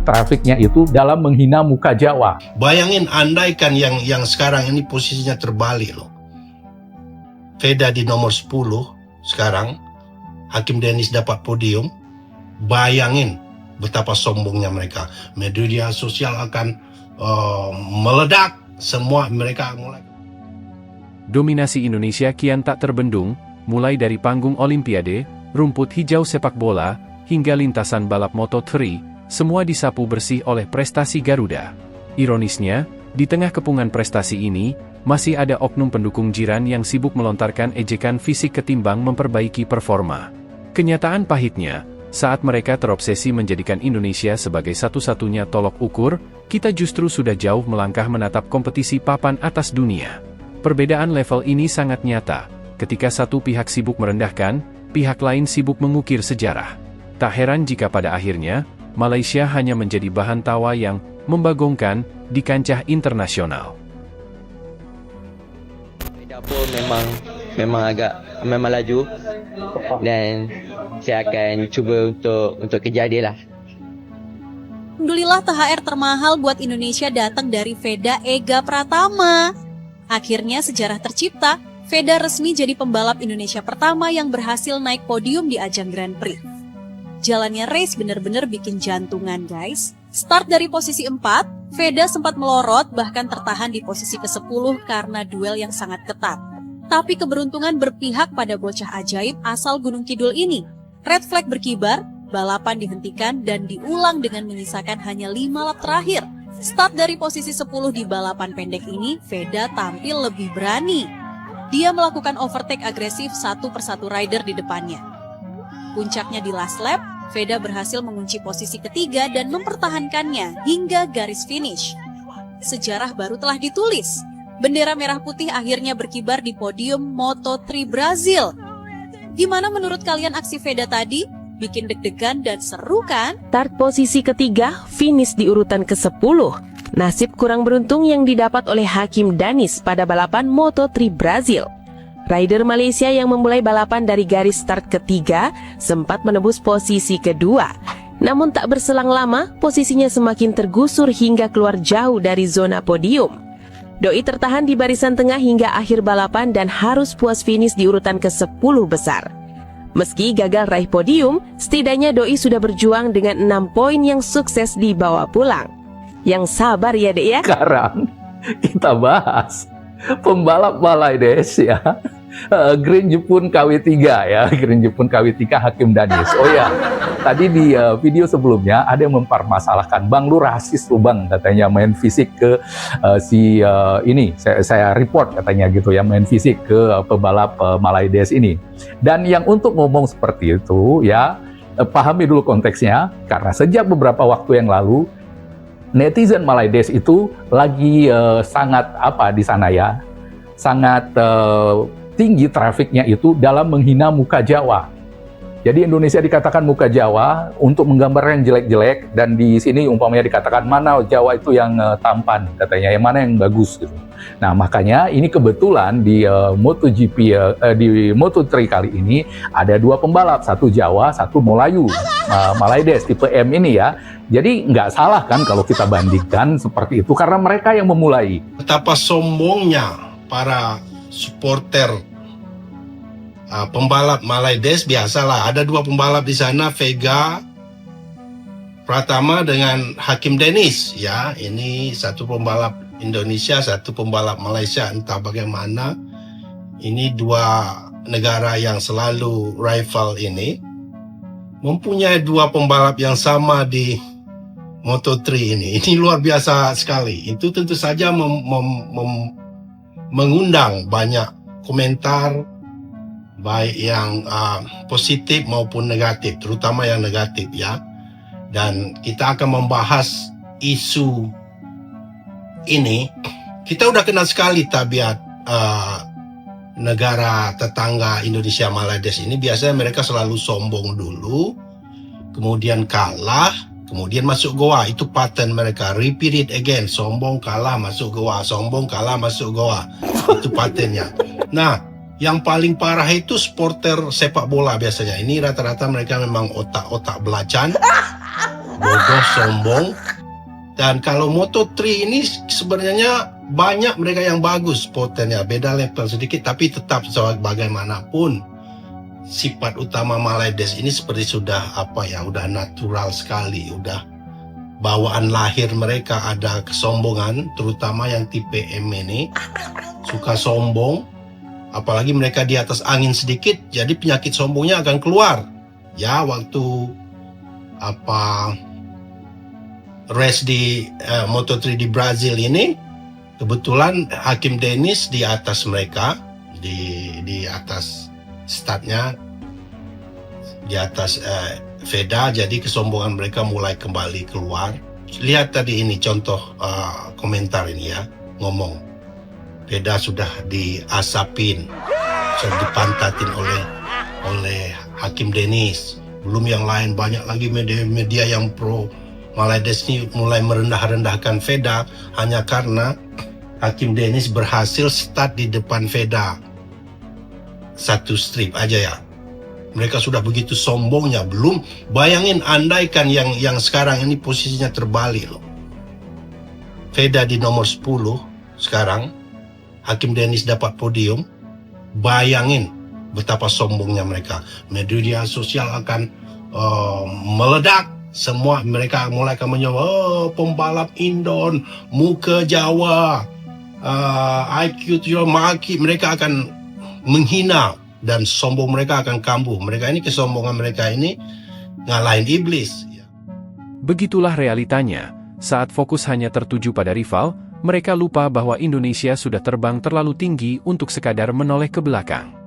trafiknya itu dalam menghina muka Jawa. Bayangin andaikan yang sekarang ini posisinya terbalik loh. Veda di nomor 10 sekarang, Hakim Dennis dapat podium. Bayangin betapa sombongnya mereka. Media sosial akan meledak, semua mereka mulai. Dominasi Indonesia kian tak terbendung, mulai dari panggung Olimpiade, rumput hijau sepak bola, hingga lintasan balap Moto3, semua disapu bersih oleh prestasi Garuda. Ironisnya, di tengah kepungan prestasi ini, masih ada oknum pendukung jiran yang sibuk melontarkan ejekan fisik ketimbang memperbaiki performa. Kenyataan pahitnya, saat mereka terobsesi menjadikan Indonesia sebagai satu-satunya tolok ukur, kita justru sudah jauh melangkah menatap kompetisi papan atas dunia. Perbedaan level ini sangat nyata, ketika satu pihak sibuk merendahkan, pihak lain sibuk mengukir sejarah. Tak heran jika pada akhirnya, Malaysia hanya menjadi bahan tawa yang membagongkan di kancah internasional. Veda pun memang laju, dan saya akan cuba untuk kejar dia lah. Alhamdulillah THR termahal buat Indonesia datang dari Veda Ega Pratama. Akhirnya sejarah tercipta, Veda resmi jadi pembalap Indonesia pertama yang berhasil naik podium di ajang Grand Prix. Jalannya race bener-bener bikin jantungan guys. Start dari posisi 4, Veda sempat melorot bahkan tertahan di posisi ke-10 karena duel yang sangat ketat. Tapi keberuntungan berpihak pada bocah ajaib asal Gunung Kidul ini. Red flag berkibar, balapan dihentikan dan diulang dengan menyisakan hanya 5 lap terakhir. Start dari posisi 10 di balapan pendek ini, Veda tampil lebih berani. Dia melakukan overtake agresif satu persatu rider di depannya. Puncaknya di last lap, Veda berhasil mengunci posisi ketiga dan mempertahankannya hingga garis finish. Sejarah baru telah ditulis. Bendera merah putih akhirnya berkibar di podium Moto3 Brazil. Gimana menurut kalian aksi Veda tadi? Bikin deg-degan dan seru kan? Start posisi ketiga, finish di urutan ke-10. Nasib kurang beruntung yang didapat oleh Hakim Danis pada balapan Moto3 Brazil. Rider Malaysia yang memulai balapan dari garis start ketiga sempat menembus posisi kedua. Namun tak berselang lama, posisinya semakin tergusur hingga keluar jauh dari zona podium. Doi tertahan di barisan tengah hingga akhir balapan dan harus puas finish di urutan ke-10 besar. Meski gagal raih podium, setidaknya Doi sudah berjuang dengan 6 poin yang sukses dibawa pulang. Yang sabar ya dek ya. Sekarang kita bahas pembalap Malaides ya. Green Jepun KW3 ya, Green Jepun KW3 Hakim Danis. Oh ya, tadi di video sebelumnya ada yang mempermasalahkan, Bang lu rasis lu Bang, katanya main fisik ke ini, saya report katanya gitu ya, main fisik ke pebalap Malaides ini. Dan yang untuk ngomong seperti itu ya, pahami dulu konteksnya, karena sejak beberapa waktu yang lalu, netizen Malaides itu lagi sangat apa di sana ya, sangat tinggi trafiknya itu dalam menghina muka Jawa. Jadi Indonesia dikatakan muka Jawa untuk menggambar yang jelek-jelek, dan di sini umpamanya dikatakan mana Jawa itu yang tampan, katanya yang mana yang bagus gitu. Nah makanya ini kebetulan di MotoGP di Moto3 kali ini ada 2 pembalap, satu Jawa, satu Melayu, Malaides tipe M ini ya. Jadi nggak salah kan kalau kita bandingkan seperti itu, karena mereka yang memulai. Betapa sombongnya para supporter pembalap Malaides. Biasalah ada 2 pembalap di sana, Vega Pratama dengan Hakim Dennis ya. Ini satu pembalap Indonesia, satu pembalap Malaysia, entah bagaimana. Ini 2 negara yang selalu rival ini mempunyai 2 pembalap yang sama di Moto3 ini. Ini luar biasa sekali. Itu tentu saja mengundang banyak komentar, baik yang positif maupun negatif, terutama yang negatif ya. Dan kita akan membahas isu ini. Kita udah kenal sekali tabiat negara tetangga Indonesia Malaides ini. Biasanya mereka selalu sombong dulu, kemudian kalah, kemudian masuk goa. Itu pattern mereka, repeat it again, sombong kalah masuk goa, sombong kalah masuk goa. Itu patternnya. Nah, yang paling parah itu supporter sepak bola biasanya. Ini rata-rata mereka memang otak-otak belacan. bodoh, sombong. Dan kalau Moto3 ini sebenarnya banyak mereka yang bagus potennya, beda level sedikit, tapi tetap bagaimanapun sifat utama Malaydes ini seperti sudah udah natural sekali, udah bawaan lahir mereka ada kesombongan, terutama yang tipe M ini suka sombong, apalagi mereka di atas angin sedikit, jadi penyakit sombongnya akan keluar. Ya, waktu race di Moto3 di Brazil ini, kebetulan Hakim Dennis di atas mereka, di atas startnya, di atas Veda, jadi kesombongan mereka mulai kembali keluar. Lihat tadi ini contoh komentar ini ya, ngomong Veda sudah diasapin, sudah dipantatin oleh Hakim Dennis. Belum yang lain, banyak lagi media yang pro Malaydes ini mulai merendah-rendahkan Veda hanya karena Hakim Dennis berhasil start di depan Veda. Satu strip aja ya. Mereka sudah begitu sombongnya. Belum bayangin, andaikan yang sekarang ini posisinya terbalik loh. Veda di nomor 10 sekarang, Hakim Dennis dapat podium. Bayangin betapa sombongnya mereka. Media sosial akan meledak. Semua mereka mulai akan menjawab, pembalap Indon, muka Jawa, IQ maki, mereka akan menghina dan sombong mereka akan kambuh. Mereka ini, kesombongan mereka ini ngalahin iblis. Begitulah realitanya. Saat fokus hanya tertuju pada rival, mereka lupa bahwa Indonesia sudah terbang terlalu tinggi untuk sekadar menoleh ke belakang.